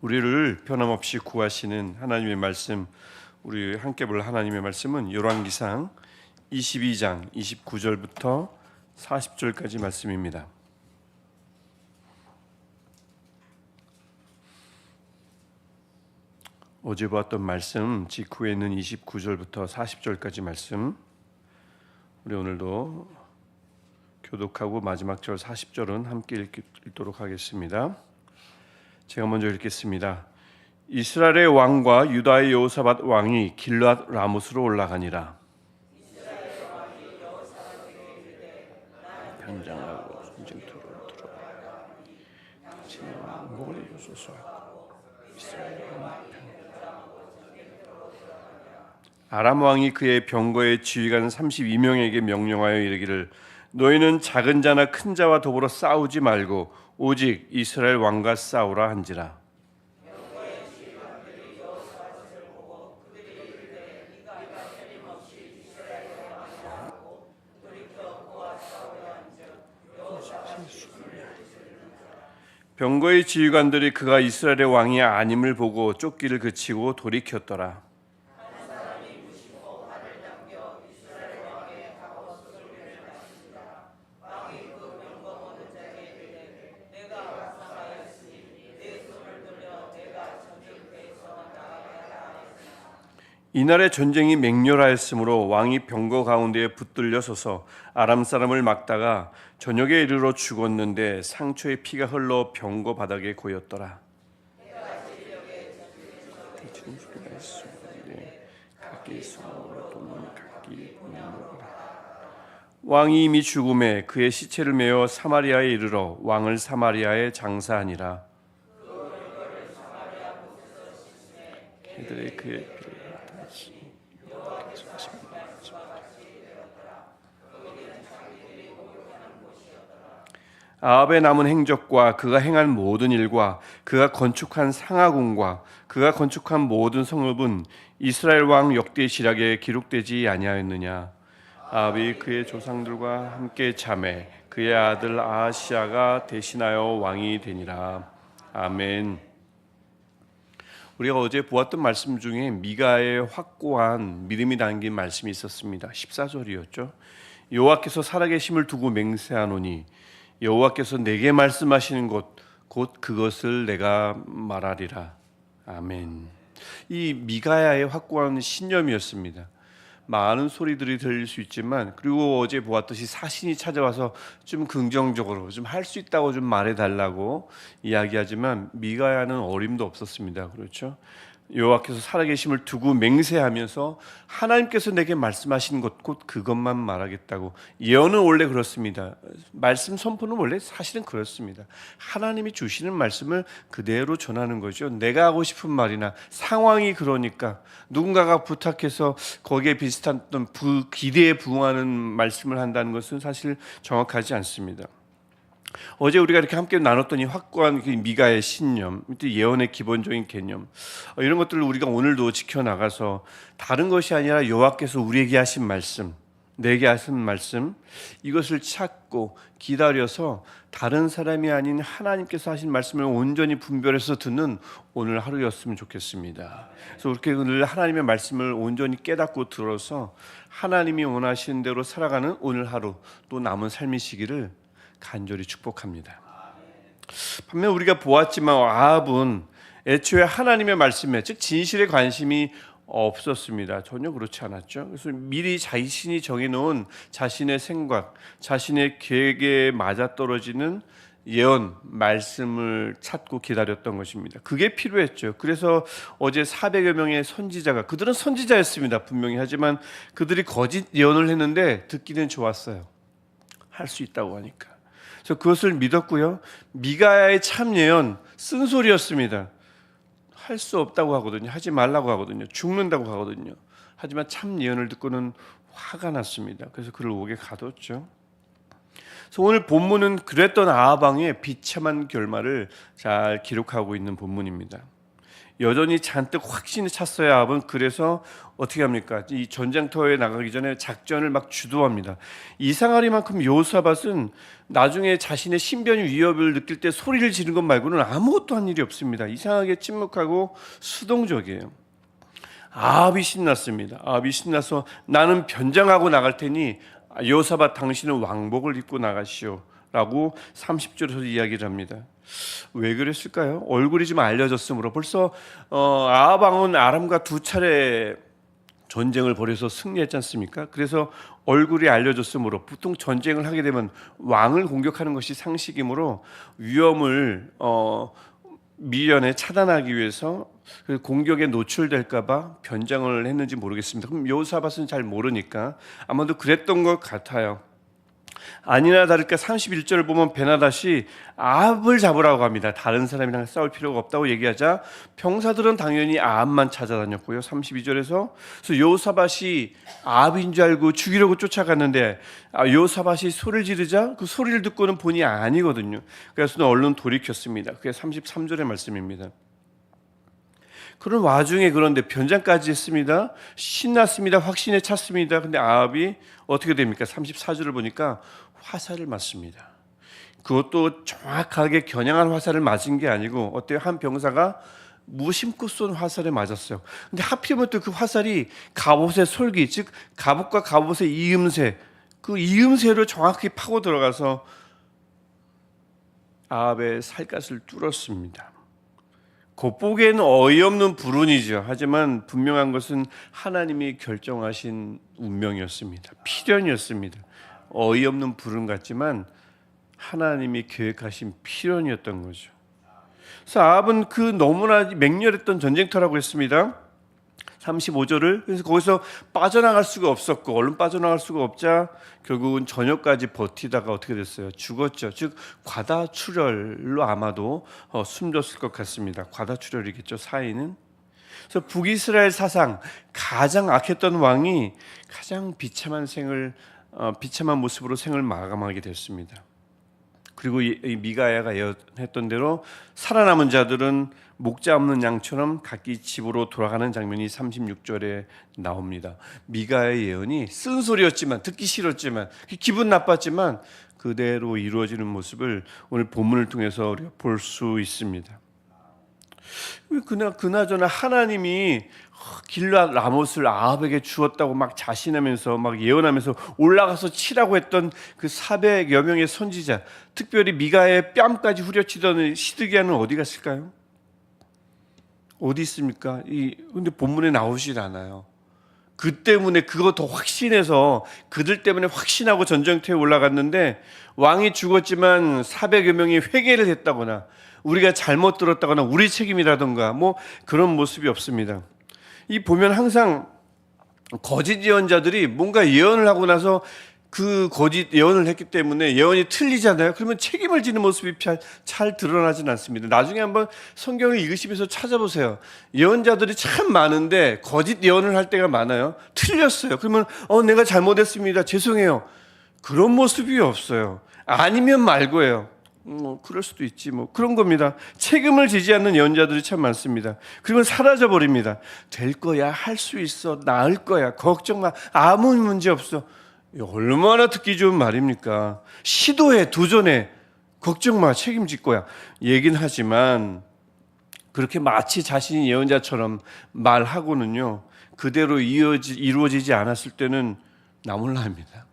우리를 변함없이 구하시는 하나님의 말씀, 우리 함께 볼 하나님의 말씀은 열왕기상 22장 29절부터 40절까지 말씀입니다. 어제 보았던 말씀 직후에 있는 29절부터 40절까지 말씀, 우리 오늘도 교독하고 마지막 절 40절은 함께 읽도록 하겠습니다. 제가 먼저 읽겠습니다. 이스라엘의 왕과 유다의 여호사밧 왕이 길르앗 라못으로 올라가니라. 변장하고 전쟁터로 들어가 목을 이소서. 아람 왕이 그의 병거의 지휘관 32명에게 명령하여 이르기를 너희는 작은 자나 큰 자와 더불어 싸우지 말고 오직 이스라엘 왕과 싸우라 한지라. 병거의 지휘관들이 그가 이스라엘의 왕이 아님을 보고 쫓기를 그치고 돌이켰더라. 이날의 전쟁이 맹렬하였으므로 왕이 병거 가운데에 붙들려 서서 아람 사람을 막다가 저녁에 이르러 죽었는데 상처의 피가 흘러 병거 바닥에 고였더라. 왕이 이미 죽음에 그의 시체를 메어 사마리아에 이르러 왕을 사마리아에 장사하니라. 그들의 그의 아합의 남은 행적과 그가 행한 모든 일과 그가 건축한 상하궁과 그가 건축한 모든 성읍은 이스라엘 왕 역대 시락에 기록되지 아니하였느냐. 아합이 그의 조상들과 함께 잠에 그의 아들 아하시아가 대신하여 왕이 되니라. 아멘. 우리가 어제 보았던 말씀 중에 미가의 확고한 믿음이 담긴 말씀이 있었습니다. 14절이었죠. 여호와께서 살아계심을 두고 맹세하노니 여호와께서 내게 말씀하시는 곧 그것을 내가 말하리라. 아멘. 이 미가야의 확고한 신념이었습니다. 많은 소리들이 들릴 수 있지만, 그리고 어제 보았듯이 사신이 찾아와서 좀 긍정적으로 좀 할 수 있다고 좀 말해달라고 이야기하지만 미가야는 어림도 없었습니다. 그렇죠? 여호와께서 살아계심을 두고 맹세하면서 하나님께서 내게 말씀하신 것 곧 그것만 말하겠다고. 예언은 원래 그렇습니다. 말씀 선포는 원래 사실은 그렇습니다. 하나님이 주시는 말씀을 그대로 전하는 거죠. 내가 하고 싶은 말이나 상황이 그러니까 누군가가 부탁해서 거기에 비슷한 어떤 기대에 부응하는 말씀을 한다는 것은 사실 정확하지 않습니다. 어제 우리가 이렇게 함께 나눴던 이 확고한 미가의 신념, 예언의 기본적인 개념, 이런 것들을 우리가 오늘도 지켜나가서 다른 것이 아니라 여호와께서 우리에게 하신 말씀, 내게 하신 말씀, 이것을 찾고 기다려서 다른 사람이 아닌 하나님께서 하신 말씀을 온전히 분별해서 듣는 오늘 하루였으면 좋겠습니다. 그래서 그렇게 늘 하나님의 말씀을 온전히 깨닫고 들어서 하나님이 원하시는 대로 살아가는 오늘 하루, 또 남은 삶이시기를 간절히 축복합니다. 반면 우리가 보았지만 아합은 애초에 하나님의 말씀에, 즉 진실에 관심이 없었습니다. 전혀 그렇지 않았죠. 그래서 미리 자신이 정해놓은 자신의 생각, 자신의 계획에 맞아떨어지는 예언, 말씀을 찾고 기다렸던 것입니다. 그게 필요했죠. 그래서 어제 400여 명의 선지자가, 그들은 선지자였습니다. 분명히. 하지만 그들이 거짓 예언을 했는데 듣기는 좋았어요. 할 수 있다고 하니까. 그래서 그것을 믿었고요. 미가야의 참 예언, 쓴소리였습니다. 할 수 없다고 하거든요. 하지 말라고 하거든요. 죽는다고 하거든요. 하지만 참 예언을 듣고는 화가 났습니다. 그래서 그를 옥에 가뒀죠. 그래서 오늘 본문은 그랬던 아합 왕의 비참한 결말을 잘 기록하고 있는 본문입니다. 여전히 잔뜩 확신에 찼어야 아합은 그래서 어떻게 합니까? 이 전쟁터에 나가기 전에 작전을 막 주도합니다. 이상하리만큼 여호사밧은 나중에 자신의 신변 위협을 느낄 때 소리를 지르는 것 말고는 아무것도 한 일이 없습니다. 이상하게 침묵하고 수동적이에요. 아합이 신났습니다. 아합이 신나서 나는 변장하고 나갈 테니 여호사밧 당신은 왕복을 입고 나가시오 라고 30절에서 이야기를 합니다. 왜 그랬을까요? 얼굴이 좀 알려졌으므로 벌써 아합 왕은 아람과 2차례 전쟁을 벌여서 승리했지 않습니까? 그래서 얼굴이 알려졌으므로 보통 전쟁을 하게 되면 왕을 공격하는 것이 상식이므로 위험을 미연에 차단하기 위해서 공격에 노출될까봐 변장을 했는지 모르겠습니다. 그럼 여호사밧은 잘 모르니까 아마도 그랬던 것 같아요. 아니나 다를까 31절을 보면 베나닷이 아합을 잡으라고 합니다. 다른 사람이랑 싸울 필요가 없다고 얘기하자 병사들은 당연히 아합만 찾아다녔고요. 32절에서 그래서 여호사밧이 아합인 줄 알고 죽이려고 쫓아갔는데 여호사밧이 소리를 지르자 그 소리를 듣고는 본이 아니거든요. 그래서 얼른 돌이켰습니다. 그게 33절의 말씀입니다. 그런 와중에 그런데 변장까지 했습니다. 신났습니다. 확신에 찼습니다. 근데 아합이 어떻게 됩니까? 34절을 보니까 화살을 맞습니다. 그것도 정확하게 겨냥한 화살을 맞은 게 아니고 어때요? 한 병사가 무심코 쏜 화살에 맞았어요. 근데 하필이면 또 그 화살이 갑옷의 솔기, 즉 갑옷과 갑옷의 이음새, 그 이음새로 정확히 파고 들어가서 아합의 살갗을 뚫었습니다. 겉보기에는 어이없는 불운이죠. 하지만 분명한 것은 하나님이 결정하신 운명이었습니다. 필연이었습니다. 어이없는 불운 같지만 하나님이 계획하신 필연이었던 거죠. 그래서 아합은 그 너무나 맹렬했던 전쟁터라고 했습니다. 35절을 그래서 거기서 빠져나갈 수가 없었고 얼른 빠져나갈 수가 없자 결국은 저녁까지 버티다가 어떻게 됐어요? 죽었죠. 즉 과다출혈로 아마도 숨졌을 것 같습니다. 과다출혈이겠죠. 사인은. 그래서 북이스라엘 사상 가장 악했던 왕이 가장 비참한 모습으로 생을 마감하게 됐습니다. 그리고 이 미가야가 예언했던 대로 살아남은 자들은 목자 없는 양처럼 각기 집으로 돌아가는 장면이 36절에 나옵니다. 미가의 예언이 쓴소리였지만 듣기 싫었지만 기분 나빴지만 그대로 이루어지는 모습을 오늘 본문을 통해서 우리가 볼 수 있습니다. 그나저나 하나님이 길앗 라못을 아합에게 주었다고 막 자신하면서 막 예언하면서 올라가서 치라고 했던 그 400여 명의 선지자, 특별히 미가의 뺨까지 후려치던 시드기야는 어디 갔을까요? 어디 있습니까? 근데 본문에 나오질 않아요. 그 때문에 그거 더 확신해서 그들 때문에 확신하고 전쟁터에 올라갔는데 왕이 죽었지만 400여 명이 회개를 했다거나 우리가 잘못 들었다거나 우리 책임이라던가 뭐 그런 모습이 없습니다. 이 보면 항상 거짓 예언자들이 뭔가 예언을 하고 나서 그 거짓 예언을 했기 때문에 예언이 틀리잖아요. 그러면 책임을 지는 모습이 잘 드러나진 않습니다. 나중에 한번 성경을 읽으시면서 찾아보세요. 예언자들이 참 많은데 거짓 예언을 할 때가 많아요. 틀렸어요. 그러면 내가 잘못했습니다. 죄송해요. 그런 모습이 없어요. 아니면 말고예요. 그럴 수도 있지 뭐 그런 겁니다. 책임을 지지 않는 예언자들이 참 많습니다. 그러면 사라져 버립니다. 될 거야, 할 수 있어, 나을 거야, 걱정 마, 아무 문제 없어. 얼마나 듣기 좋은 말입니까? 시도해, 도전해, 걱정 마, 책임질 거야 얘긴 하지만 그렇게 마치 자신이 예언자처럼 말하고는요 그대로 이루어지지 않았을 때는 나몰라합니다.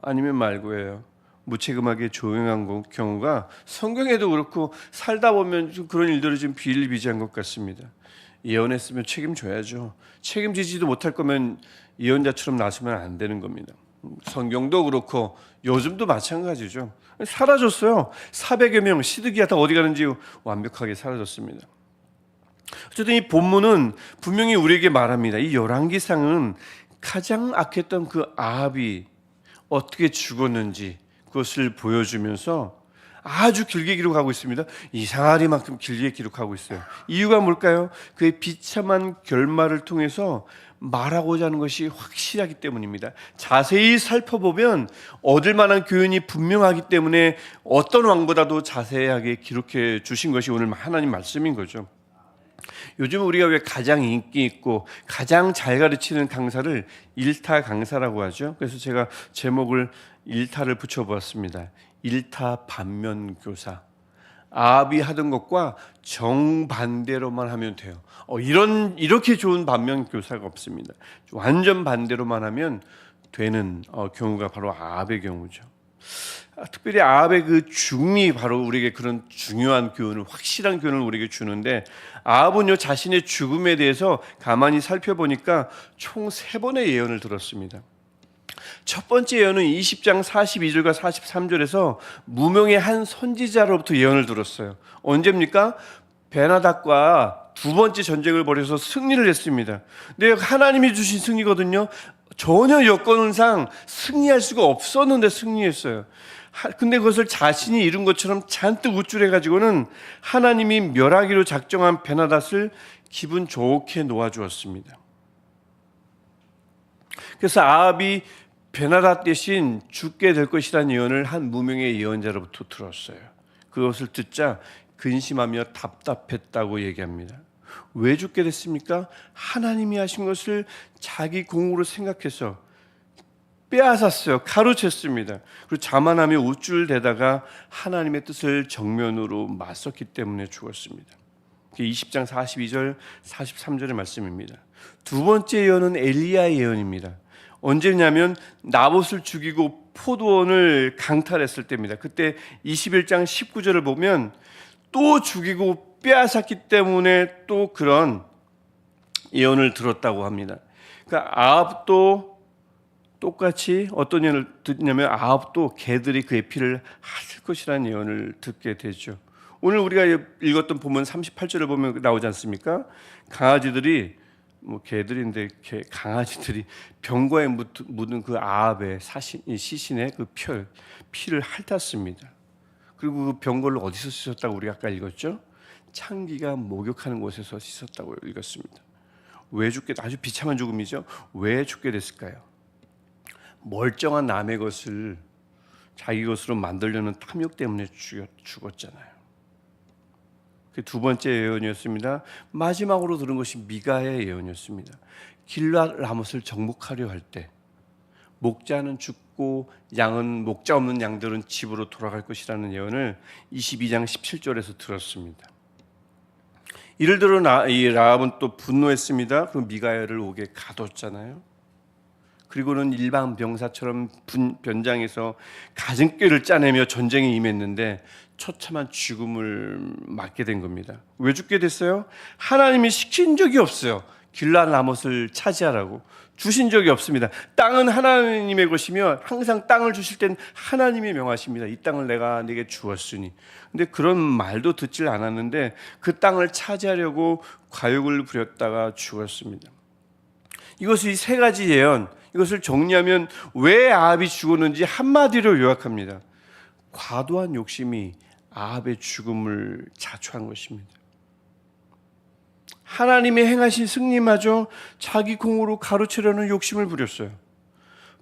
아니면 말고예요. 무책임하게 조용한 경우가 성경에도 그렇고 살다 보면 좀 그런 일들이 좀 비일비재한 것 같습니다. 예언했으면 책임져야죠. 책임지지도 못할 거면 예언자처럼 나서면 안 되는 겁니다. 성경도 그렇고 요즘도 마찬가지죠. 사라졌어요. 400여 명 시드기야 다 어디 가는지 완벽하게 사라졌습니다. 어쨌든 이 본문은 분명히 우리에게 말합니다. 이 열왕기상은 가장 악했던 그 아합이 어떻게 죽었는지 그것을 보여주면서 아주 길게 기록하고 있습니다. 이상하리만큼 길게 기록하고 있어요. 이유가 뭘까요? 그의 비참한 결말을 통해서 말하고자 하는 것이 확실하기 때문입니다. 자세히 살펴보면 얻을 만한 교훈이 분명하기 때문에 어떤 왕보다도 자세하게 기록해 주신 것이 오늘 하나님 말씀인 거죠. 요즘 우리가 왜 가장 인기 있고 가장 잘 가르치는 강사를 일타 강사라고 하죠. 그래서 제가 제목을 일타를 붙여보았습니다. 일타 반면 교사. 아합이 하던 것과 정반대로만 하면 돼요. 이렇게 좋은 반면 교사가 없습니다. 완전 반대로만 하면 되는 경우가 바로 아합의 경우죠. 특별히 아합의 그 죽음이 바로 우리에게 그런 중요한 교훈을, 확실한 교훈을 우리에게 주는데, 아합은요 자신의 죽음에 대해서 가만히 살펴보니까 총 3번의 예언을 들었습니다. 첫 번째 예언은 20장 42절과 43절에서 무명의 한 선지자로부터 예언을 들었어요. 언제입니까? 베나닥과 두 번째 전쟁을 벌여서 승리를 했습니다. 근데 하나님이 주신 승리거든요. 전혀 여건상 승리할 수가 없었는데 승리했어요. 근데 그것을 자신이 이룬 것처럼 잔뜩 우쭐해가지고는 하나님이 멸하기로 작정한 베나닷을 기분 좋게 놓아주었습니다. 그래서 아합이 베나닷 대신 죽게 될 것이라는 예언을 한 무명의 예언자로부터 들었어요. 그것을 듣자 근심하며 답답했다고 얘기합니다. 왜 죽게 됐습니까? 하나님이 하신 것을 자기 공으로 생각해서 빼앗았어요. 가로챘습니다. 그리고 자만하며 우쭐대다가 하나님의 뜻을 정면으로 맞섰기 때문에 죽었습니다. 20장 42절 43절의 말씀입니다. 두 번째 예언은 엘리야의 예언입니다. 언제냐면 나봇을 죽이고 포도원을 강탈했을 때입니다. 그때 21장 19절을 보면 또 죽이고 빼앗았기 때문에 또 그런 예언을 들었다고 합니다. 그러니까 아합도 똑같이 어떤 예언을 듣냐면 아합도 개들이 그의 피를 핥을 것이라는 예언을 듣게 되죠. 오늘 우리가 읽었던 본문 38절을 보면 나오지 않습니까? 강아지들이 개들인데 강아지들이 병과에 묻은 그 아합의 시신의 그 피를 핥았습니다. 그리고 그 병걸로 어디서 씻었다고 우리가 아까 읽었죠? 창기가 목욕하는 곳에서 씻었다고 읽었습니다. 왜 죽게, 아주 비참한 죽음이죠. 왜 죽게 됐을까요? 멀쩡한 남의 것을 자기 것으로 만들려는 탐욕 때문에 죽었잖아요. 그 두 번째 예언이었습니다. 마지막으로 들은 것이 미가의 예언이었습니다. 길앗 라못을 정복하려 할 때 목자는 죽고 목자 없는 양들은 집으로 돌아갈 것이라는 예언을 22장 17절에서 들었습니다. 이를 들어 이 라합은 또 분노했습니다. 그럼 미가야를 옥에 가뒀잖아요. 그리고는 일반 병사처럼 변장해서 가증꾀를 짜내며 전쟁에 임했는데 처참한 죽음을 맞게 된 겁니다. 왜 죽게 됐어요? 하나님이 시킨 적이 없어요. 길앗 라못을 차지하라고 주신 적이 없습니다. 땅은 하나님의 것이며 항상 땅을 주실 땐 하나님이 명하십니다. 이 땅을 내가 네게 주었으니. 근데 그런 말도 듣질 않았는데 그 땅을 차지하려고 과욕을 부렸다가 죽었습니다. 이것이 이 세 가지 예언, 이것을 정리하면 왜 아합이 죽었는지 한마디로 요약합니다. 과도한 욕심이 아합의 죽음을 자초한 것입니다. 하나님의 행하신 승리마저 자기 공으로 가로채려는 욕심을 부렸어요.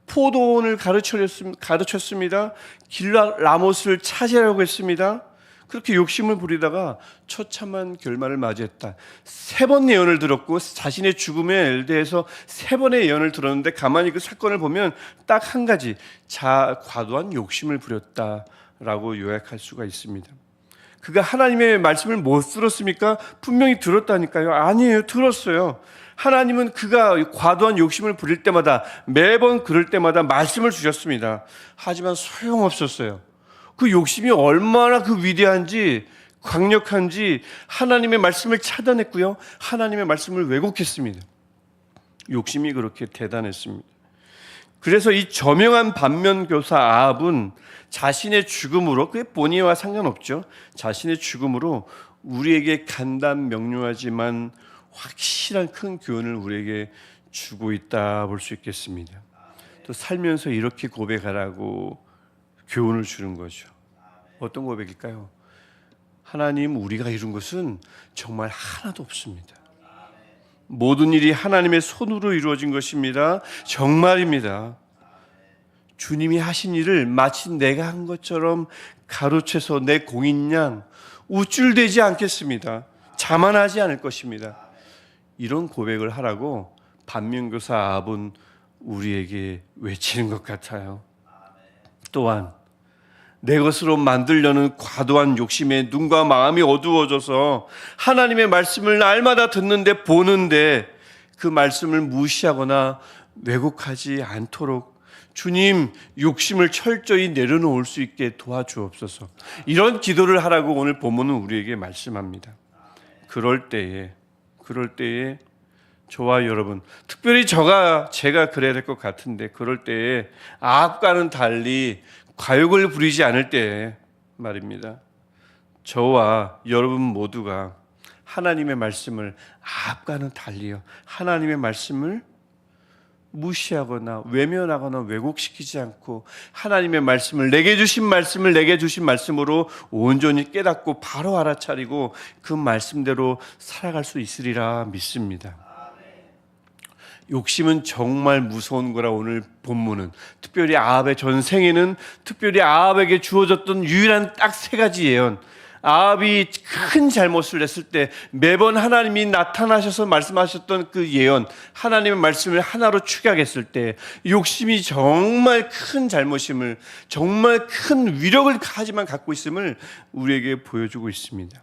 포도원을 가르쳤습니다. 길앗 라못을 차지하려고 했습니다. 그렇게 욕심을 부리다가 처참한 결말을 맞이했다. 3번 예언을 들었고 자신의 죽음에 대해서 3번의 예언을 들었는데 가만히 그 사건을 보면 딱 한 가지, 과도한 욕심을 부렸다라고 요약할 수가 있습니다. 그가 하나님의 말씀을 못 들었습니까? 분명히 들었다니까요. 아니에요, 들었어요. 하나님은 그가 과도한 욕심을 부릴 때마다, 매번 그럴 때마다 말씀을 주셨습니다. 하지만 소용없었어요. 그 욕심이 얼마나 그 위대한지, 강력한지 하나님의 말씀을 차단했고요, 하나님의 말씀을 왜곡했습니다. 욕심이 그렇게 대단했습니다. 그래서 이 저명한 반면교사 아합은 자신의 죽음으로, 그게 본의와 상관없죠, 자신의 죽음으로 우리에게 간단 명료하지만 확실한 큰 교훈을 우리에게 주고 있다 볼 수 있겠습니다. 또 살면서 이렇게 고백하라고 교훈을 주는 거죠. 어떤 고백일까요? 하나님, 우리가 이룬 것은 정말 하나도 없습니다. 모든 일이 하나님의 손으로 이루어진 것입니다. 정말입니다. 주님이 하신 일을 마치 내가 한 것처럼 가로채서 내 공인 양 우쭐대지 않겠습니다. 자만하지 않을 것입니다. 이런 고백을 하라고 반면교사 아합은 우리에게 외치는 것 같아요. 또한 내 것으로 만들려는 과도한 욕심에 눈과 마음이 어두워져서 하나님의 말씀을 날마다 듣는데 보는데 그 말씀을 무시하거나 왜곡하지 않도록 주님, 욕심을 철저히 내려놓을 수 있게 도와주옵소서. 이런 기도를 하라고 오늘 본문은 우리에게 말씀합니다. 그럴 때에 저와 여러분, 특별히 제가 그래야 될 것 같은데, 그럴 때에 아합과는 달리 과욕을 부리지 않을 때 말입니다. 저와 여러분 모두가 하나님의 말씀을 아합과는 달리요, 하나님의 말씀을 무시하거나 외면하거나 왜곡시키지 않고 하나님의 말씀을 내게 주신 말씀으로 온전히 깨닫고 바로 알아차리고 그 말씀대로 살아갈 수 있으리라 믿습니다. 욕심은 정말 무서운 거라 오늘 본문은, 특별히 아합의 전생에는 특별히 아합에게 주어졌던 유일한 딱 3가지 예언, 아합이 큰 잘못을 했을 때 매번 하나님이 나타나셔서 말씀하셨던 그 예언, 하나님의 말씀을 하나로 축약했을 때 욕심이 정말 큰 잘못임을, 정말 큰 위력을 하지만 갖고 있음을 우리에게 보여주고 있습니다.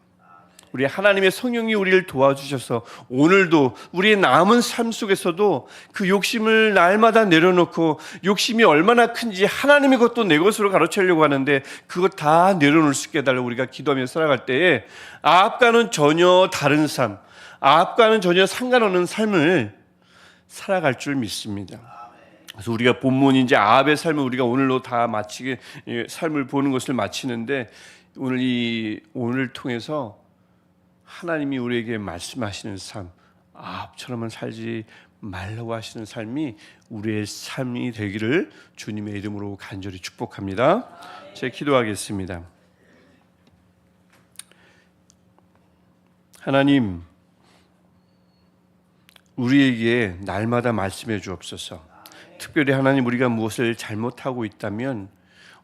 우리 하나님의 성령이 우리를 도와주셔서 오늘도 우리의 남은 삶 속에서도 그 욕심을 날마다 내려놓고, 욕심이 얼마나 큰지 하나님의 것도 내 것으로 가로채려고 하는데 그것 다 내려놓을 수 있게 해달라고 우리가 기도하며 살아갈 때에 아합과는 전혀 다른 삶, 아합과는 전혀 상관없는 삶을 살아갈 줄 믿습니다. 그래서 우리가 본문인 이제 아합의 삶을 우리가 오늘로 다 마치게, 삶을 보는 것을 마치는데, 오늘 통해서 하나님이 우리에게 말씀하시는 삶, 아합처럼은 살지 말라고 하시는 삶이 우리의 삶이 되기를 주님의 이름으로 간절히 축복합니다. 제가 기도하겠습니다. 하나님, 우리에게 날마다 말씀해 주옵소서. 특별히 하나님, 우리가 무엇을 잘못하고 있다면,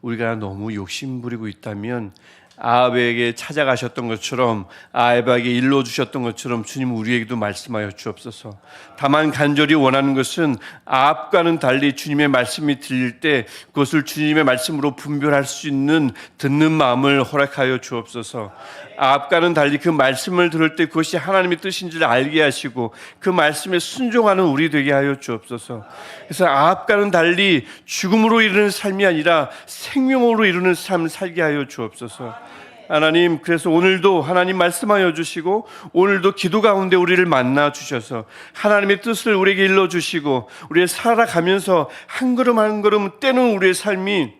우리가 너무 욕심 부리고 있다면, 아합에게 찾아가셨던 것처럼, 아합에게 일러주셨던 것처럼 주님 우리에게도 말씀하여 주옵소서. 다만 간절히 원하는 것은 아합과는 달리 주님의 말씀이 들릴 때 그것을 주님의 말씀으로 분별할 수 있는 듣는 마음을 허락하여 주옵소서. 아합과는 달리 그 말씀을 들을 때 그것이 하나님의 뜻인지를 알게 하시고 그 말씀에 순종하는 우리 되게 하여 주옵소서. 그래서 아합과는 달리 죽음으로 이르는 삶이 아니라 생명으로 이루는 삶을 살게 하여 주옵소서. 하나님, 그래서 오늘도 하나님 말씀하여 주시고 오늘도 기도 가운데 우리를 만나 주셔서 하나님의 뜻을 우리에게 일러주시고 우리의 살아가면서 한 걸음 한 걸음 때는 우리의 삶이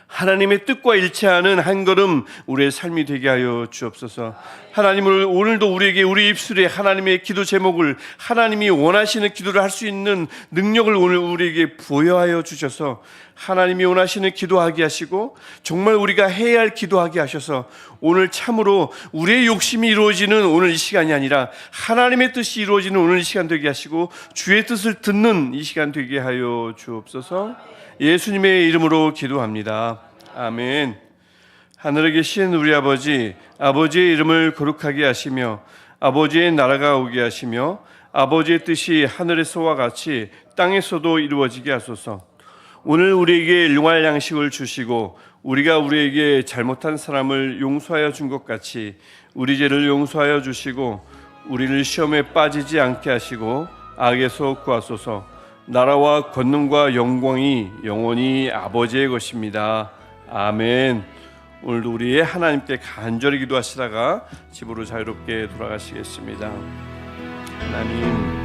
하나님의 뜻과 일치하는 한 걸음 우리의 삶이 되게 하여 주옵소서. 하나님을 오늘도 우리에게 우리 입술에 하나님의 기도 제목을, 하나님이 원하시는 기도를 할 수 있는 능력을 오늘 우리에게 부여하여 주셔서 하나님이 원하시는 기도하게 하시고 정말 우리가 해야 할 기도하게 하셔서 오늘 참으로 우리의 욕심이 이루어지는 오늘 이 시간이 아니라 하나님의 뜻이 이루어지는 오늘 이 시간 되게 하시고 주의 뜻을 듣는 이 시간 되게 하여 주옵소서. 예수님의 이름으로 기도합니다. 아멘. 하늘에 계신 우리 아버지, 아버지의 이름을 거룩하게 하시며 아버지의 나라가 오게 하시며 아버지의 뜻이 하늘에서와 같이 땅에서도 이루어지게 하소서. 오늘 우리에게 일용할 양식을 주시고 우리가 우리에게 잘못한 사람을 용서하여 준 것 같이 우리 죄를 용서하여 주시고 우리를 시험에 빠지지 않게 하시고 악에서 구하소서. 나라와 권능과 영광이 영원히 아버지의 것입니다. 아멘. 오늘도 우리의 하나님께 간절히 기도하시다가 집으로 자유롭게 돌아가시겠습니다. 하나님,